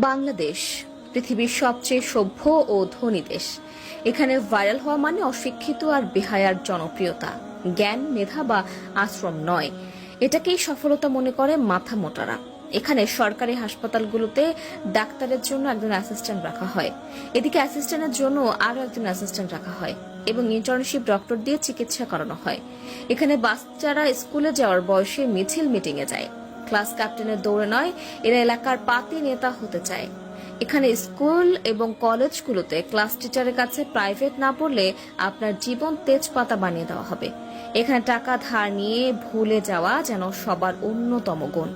বাংলাদেশ পৃথিবীর সবচেয়ে সভ্য ও ধনী দেশ। এখানে ভাইরাল হওয়া মানে অশিক্ষিত আর বেহায়ার জনপ্রিয়তা, জ্ঞান, মেধা বা আশ্রম নয়। এটাকেই সফলতা মনে করে মাথা মোটারা। এখানে সরকারি হাসপাতালগুলোতে ডাক্তারের জন্য একজন অ্যাসিস্ট্যান্ট রাখা হয়, এদিকে অ্যাসিস্ট্যান্টের জন্য আরো একজন অ্যাসিস্ট্যান্ট রাখা হয় এবং ইন্টার্নশিপ ডক্টর দিয়ে চিকিৎসা করানো হয়। এখানে বাচ্চারা স্কুলে যাওয়ার বয়সে মিছিল মিটিং এ যায়, ক্লাস ক্যাপ্টেনের দৌড়ে নয়, এরা এলাকার পাতি নেতা হতে চায়। এখানে স্কুল এবং কলেজগুলোতে ক্লাস টিচারের কাছে প্রাইভেট না পড়লে আপনার জীবন তেজপাতা বানিয়ে দেওয়া হবে। এখানে টাকা ধার নিয়ে ভুলে যাওয়া যেন সবার অন্যতম গুণ।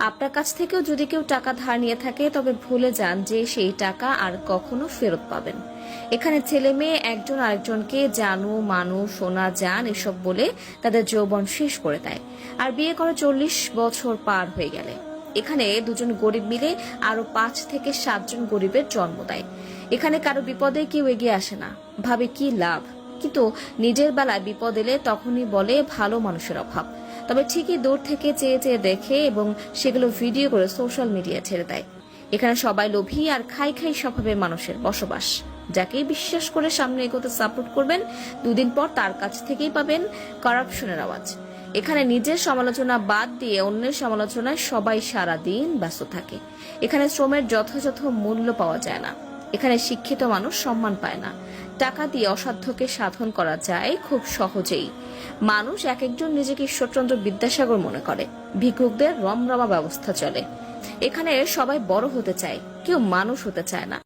আপনার কাছ থেকেও যদি কেউ টাকা ধার নিয়ে থাকে তবে ভুলে যান যে সেই টাকা আর কখনো ফেরত পাবেন। এখানে ছেলে মেয়ে একজন আরেকজনকে জানু, মানু, সোনা, জান এসব বলে তাদের যৌবন শেষ করে দেয়, আর বিয়ে করে 40 বছর পার হয়ে গেলে এখানে দুজন গরিব মিলে আরো 5 থেকে 7 জন গরিবের জন্ম দেয়। এখানে কারো বিপদে কেউ এগিয়ে আসে না, ভাবে কি লাভ, কিন্তু নিজের বেলায় বিপদ এলে তখনই বলে ভালো মানুষের অভাব। তবে ঠিকই দূর থেকে চেয়ে চেয়ে দেখে এবং সেগুলো ভিডিও করে সোশ্যাল মিডিয়া ছেড়ে দেয়। এখানে সবাই লোভী আর খাই খাই স্বভাবের মানুষের বসবাস। যাকে বিশ্বাস করে সামনে এগোতে সাপোর্ট করবেন, দুদিন পর তার কাছ থেকেই পাবেন করাপশনের আওয়াজ। এখানে নিজের সমালোচনা বাদ দিয়ে অন্যের সমালোচনায় সবাই সারা দিন ব্যস্ত থাকে। এখানে শ্রমের যথাযথ মূল্য পাওয়া যায় না। এখানে শিক্ষিত মানুষ সম্মান পায় না। টাকা দিয়ে অসাধ্যকে সাধন করা যায় খুব সহজেই। মানুষ এক একজন নিজেকে ঈশ্বরচন্দ্র বিদ্যাসাগর মনে করে। ভিক্ষুকদের রমরমা ব্যবস্থা চলে। এখানে সবাই বড় হতে চায়, কেউ মানুষ হতে চায় না।